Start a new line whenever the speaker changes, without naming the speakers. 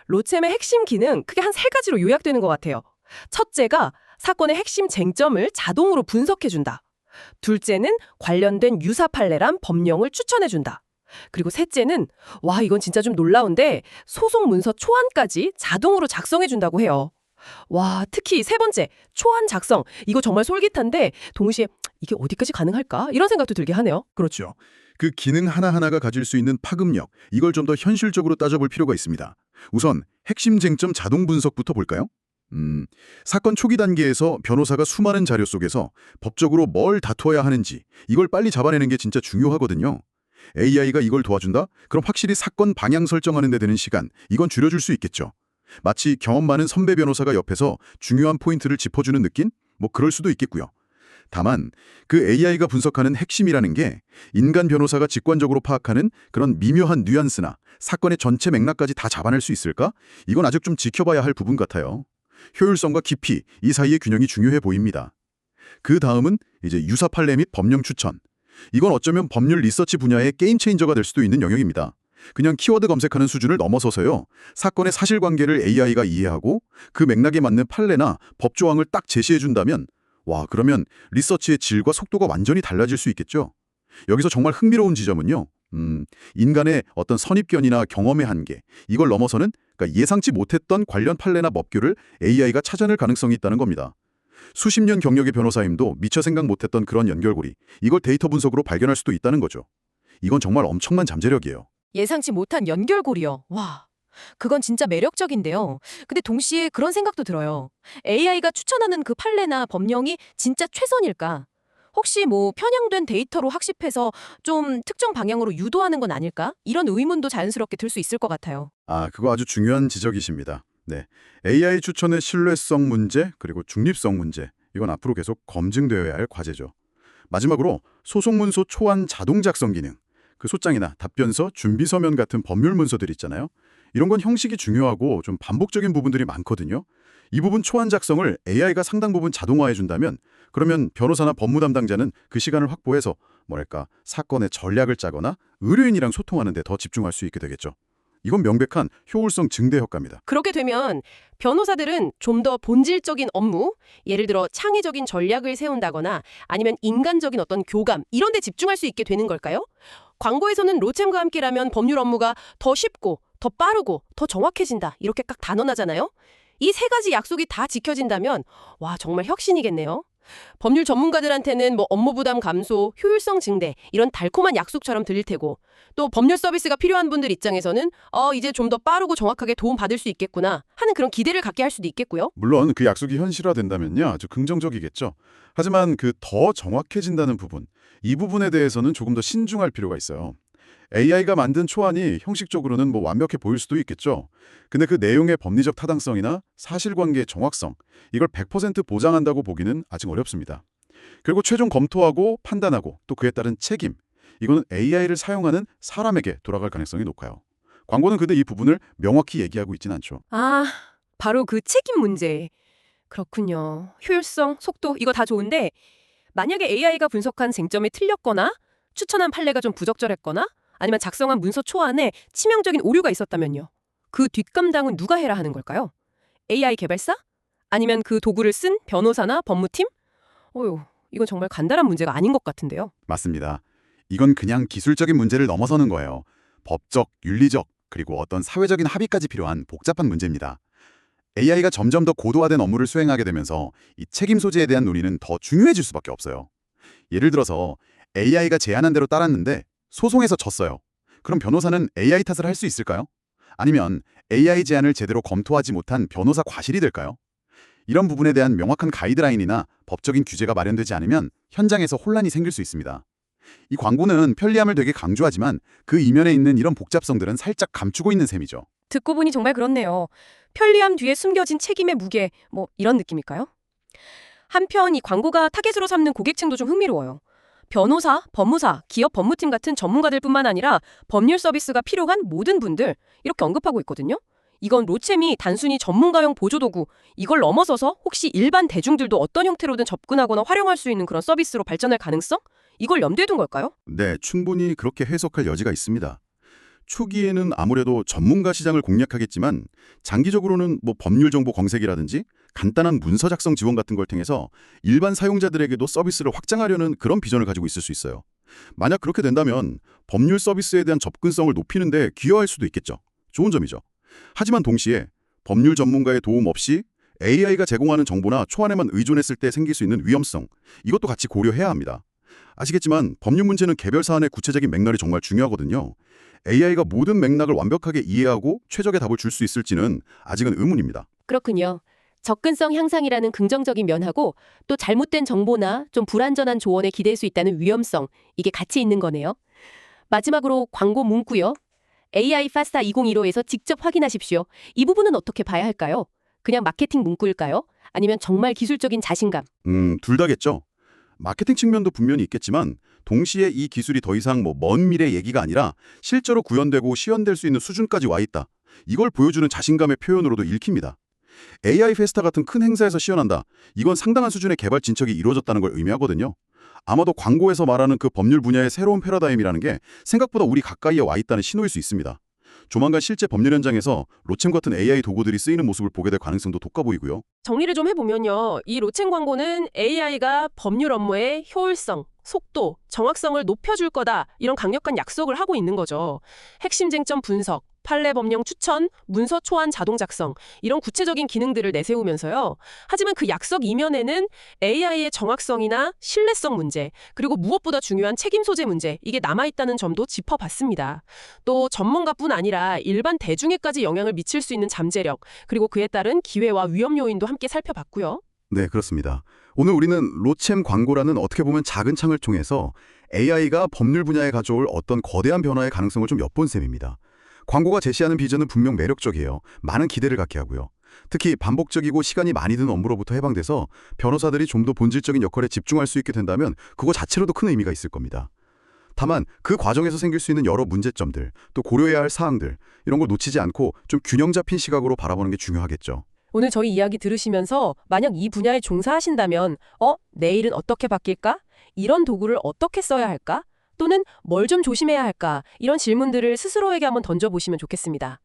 로챔의 핵심 기능 크게 한 세 가지로 요약되는 것 같아요. 첫째가 사건의 핵심 쟁점을 자동으로 분석해준다. 둘째는 관련된 유사 판례란 법령을 추천해준다. 그리고 셋째는 이건 진짜 좀 놀라운데 소송 문서 초안까지 자동으로 작성해준다고 해요. 특히 세 번째, 초안 작성. 이거 정말 솔깃한데 동시에 이게 어디까지 가능할까? 이런 생각도 들게 하네요.
그렇죠. 그 기능 하나하나가 가질 수 있는 파급력, 이걸 좀 더 현실적으로 따져볼 필요가 있습니다. 우선 핵심 쟁점 자동 분석부터 볼까요? 사건 초기 단계에서 변호사가 수많은 자료 속에서 법적으로 뭘 다투어야 하는지 이걸 빨리 잡아내는 게 진짜 중요하거든요. AI가 이걸 도와준다? 그럼 확실히 사건 방향 설정하는 데 드는 시간, 이건 줄여줄 수 있겠죠. 마치 경험 많은 선배 변호사가 옆에서 중요한 포인트를 짚어주는 느낌? 그럴 수도 있겠고요. 다만 그 AI가 분석하는 핵심이라는 게 인간 변호사가 직관적으로 파악하는 그런 미묘한 뉘앙스나 사건의 전체 맥락까지 다 잡아낼 수 있을까? 이건 아직 좀 지켜봐야 할 부분 같아요. 효율성과 깊이, 이 사이의 균형이 중요해 보입니다. 그 다음은 이제 유사 판례 및 법령 추천. 이건 어쩌면 법률 리서치 분야의 게임 체인저가 될 수도 있는 영역입니다. 그냥 키워드 검색하는 수준을 넘어서서요. 사건의 사실관계를 AI가 이해하고 그 맥락에 맞는 판례나 법조항을 딱 제시해준다면 그러면 리서치의 질과 속도가 완전히 달라질 수 있겠죠. 여기서 정말 흥미로운 지점은요. 인간의 어떤 선입견이나 경험의 한계, 이걸 넘어서는 그러니까 예상치 못했던 관련 판례나 법규를 AI가 찾아낼 가능성이 있다는 겁니다. 수십 년 경력의 변호사임도 미처 생각 못했던 그런 연결고리, 이걸 데이터 분석으로 발견할 수도 있다는 거죠. 이건 정말 엄청난 잠재력이에요.
예상치 못한 연결고리요. 그건 진짜 매력적인데요. 근데 동시에 그런 생각도 들어요. AI가 추천하는 그 판례나 법령이 진짜 최선일까? 혹시 편향된 데이터로 학습해서 좀 특정 방향으로 유도하는 건 아닐까? 이런 의문도 자연스럽게 들 수 있을 것 같아요.
그거 아주 중요한 지적이십니다. 네, AI 추천의 신뢰성 문제 그리고 중립성 문제, 이건 앞으로 계속 검증되어야 할 과제죠. 마지막으로 소송문서 초안 자동 작성 기능, 그 소장이나 답변서, 준비서면 같은 법률 문서들 있잖아요. 이런 건 형식이 중요하고 좀 반복적인 부분들이 많거든요. 이 부분 초안 작성을 AI가 상당 부분 자동화해준다면 그러면 변호사나 법무 담당자는 그 시간을 확보해서 사건의 전략을 짜거나 의뢰인이랑 소통하는 데 더 집중할 수 있게 되겠죠. 이건 명백한 효율성 증대 효과입니다.
그렇게 되면 변호사들은 좀 더 본질적인 업무, 예를 들어 창의적인 전략을 세운다거나 아니면 인간적인 어떤 교감, 이런 데 집중할 수 있게 되는 걸까요? 광고에서는 로챔과 함께라면 법률 업무가 더 쉽고 더 빠르고 더 정확해진다, 이렇게 딱 단언하잖아요. 이 세 가지 약속이 다 지켜진다면 정말 혁신이겠네요. 법률 전문가들한테는 업무 부담 감소, 효율성 증대, 이런 달콤한 약속처럼 들릴 테고, 또 법률 서비스가 필요한 분들 입장에서는 이제 좀 더 빠르고 정확하게 도움 받을 수 있겠구나 하는 그런 기대를 갖게 할 수도 있겠고요.
물론 그 약속이 현실화된다면요, 아주 긍정적이겠죠. 하지만 그 더 정확해진다는 부분, 이 부분에 대해서는 조금 더 신중할 필요가 있어요. AI가 만든 초안이 형식적으로는 완벽해 보일 수도 있겠죠. 근데 그 내용의 법리적 타당성이나 사실관계의 정확성, 이걸 100% 보장한다고 보기는 아직 어렵습니다. 그리고 최종 검토하고 판단하고 또 그에 따른 책임, 이거는 AI를 사용하는 사람에게 돌아갈 가능성이 높아요. 광고는 근데 이 부분을 명확히 얘기하고 있진 않죠.
바로 그 책임 문제. 그렇군요. 효율성, 속도, 이거 다 좋은데 만약에 AI가 분석한 쟁점이 틀렸거나 추천한 판례가 좀 부적절했거나 아니면 작성한 문서 초안에 치명적인 오류가 있었다면요. 그 뒷감당은 누가 해야 하는 걸까요? AI 개발사? 아니면 그 도구를 쓴 변호사나 법무팀? 이건 정말 간단한 문제가 아닌 것 같은데요.
맞습니다. 이건 그냥 기술적인 문제를 넘어서는 거예요. 법적, 윤리적, 그리고 어떤 사회적인 합의까지 필요한 복잡한 문제입니다. AI가 점점 더 고도화된 업무를 수행하게 되면서 이 책임 소재에 대한 논의는 더 중요해질 수밖에 없어요. 예를 들어서 AI가 제안한 대로 따랐는데 소송에서 졌어요. 그럼 변호사는 AI 탓을 할 수 있을까요? 아니면 AI 제안을 제대로 검토하지 못한 변호사 과실이 될까요? 이런 부분에 대한 명확한 가이드라인이나 법적인 규제가 마련되지 않으면 현장에서 혼란이 생길 수 있습니다. 이 광고는 편리함을 되게 강조하지만 그 이면에 있는 이런 복잡성들은 살짝 감추고 있는 셈이죠.
듣고 보니 정말 그렇네요. 편리함 뒤에 숨겨진 책임의 무게, 이런 느낌일까요? 한편 이 광고가 타겟으로 삼는 고객층도 좀 흥미로워요. 변호사, 법무사, 기업 법무팀 같은 전문가들뿐만 아니라 법률 서비스가 필요한 모든 분들, 이렇게 언급하고 있거든요. 이건 로챔이 단순히 전문가용 보조도구, 이걸 넘어서서 혹시 일반 대중들도 어떤 형태로든 접근하거나 활용할 수 있는 그런 서비스로 발전할 가능성? 이걸 염두에 둔 걸까요?
네, 충분히 그렇게 해석할 여지가 있습니다. 초기에는 아무래도 전문가 시장을 공략하겠지만 장기적으로는 뭐 법률 정보 검색이라든지 간단한 문서 작성 지원 같은 걸 통해서 일반 사용자들에게도 서비스를 확장하려는 그런 비전을 가지고 있을 수 있어요. 만약 그렇게 된다면 법률 서비스에 대한 접근성을 높이는 데 기여할 수도 있겠죠. 좋은 점이죠. 하지만 동시에 법률 전문가의 도움 없이 AI가 제공하는 정보나 초안에만 의존했을 때 생길 수 있는 위험성, 이것도 같이 고려해야 합니다. 아시겠지만 법률 문제는 개별 사안의 구체적인 맥락이 정말 중요하거든요. AI가 모든 맥락을 완벽하게 이해하고 최적의 답을 줄 수 있을지는 아직은 의문입니다.
그렇군요. 접근성 향상이라는 긍정적인 면하고 또 잘못된 정보나 좀 불완전한 조언에 기댈 수 있다는 위험성, 이게 같이 있는 거네요. 마지막으로 광고 문구요. AI 파스타 2015에서 직접 확인하십시오. 이 부분은 어떻게 봐야 할까요? 그냥 마케팅 문구일까요? 아니면 정말 기술적인 자신감?
둘 다겠죠. 마케팅 측면도 분명히 있겠지만 동시에 이 기술이 더 이상 먼 미래 얘기가 아니라 실제로 구현되고 시연될 수 있는 수준까지 와 있다. 이걸 보여주는 자신감의 표현으로도 읽힙니다. AI 페스타 같은 큰 행사에서 시연한다. 이건 상당한 수준의 개발 진척이 이루어졌다는 걸 의미하거든요. 아마도 광고에서 말하는 그 법률 분야의 새로운 패러다임이라는 게 생각보다 우리 가까이에 와 있다는 신호일 수 있습니다. 조만간 실제 법률 현장에서 로챔 같은 AI 도구들이 쓰이는 모습을 보게 될 가능성도 높아 보이고요.
정리를 좀 해보면요. 이 로챔 광고는 AI가 법률 업무의 효율성, 속도, 정확성을 높여줄 거다. 이런 강력한 약속을 하고 있는 거죠. 핵심 쟁점 분석, 판례 법령 추천, 문서 초안 자동 작성 이런 구체적인 기능들을 내세우면서요. 하지만 그 약속 이면에는 AI의 정확성이나 신뢰성 문제, 그리고 무엇보다 중요한 책임 소재 문제, 이게 남아있다는 점도 짚어봤습니다. 또 전문가뿐 아니라 일반 대중에까지 영향을 미칠 수 있는 잠재력, 그리고 그에 따른 기회와 위험 요인도 함께 살펴봤고요.
네, 그렇습니다. 오늘 우리는 로챔 광고라는 어떻게 보면 작은 창을 통해서 AI가 법률 분야에 가져올 어떤 거대한 변화의 가능성을 좀 엿본 셈입니다. 광고가 제시하는 비전은 분명 매력적이에요. 많은 기대를 갖게 하고요. 특히 반복적이고 시간이 많이 드는 업무로부터 해방돼서 변호사들이 좀 더 본질적인 역할에 집중할 수 있게 된다면 그거 자체로도 큰 의미가 있을 겁니다. 다만 그 과정에서 생길 수 있는 여러 문제점들, 또 고려해야 할 사항들, 이런 걸 놓치지 않고 좀 균형 잡힌 시각으로 바라보는 게 중요하겠죠.
오늘 저희 이야기 들으시면서 만약 이 분야에 종사하신다면 내일은 어떻게 바뀔까? 이런 도구를 어떻게 써야 할까? 또는 뭘 좀 조심해야 할까? 이런 질문들을 스스로에게 한번 던져보시면 좋겠습니다.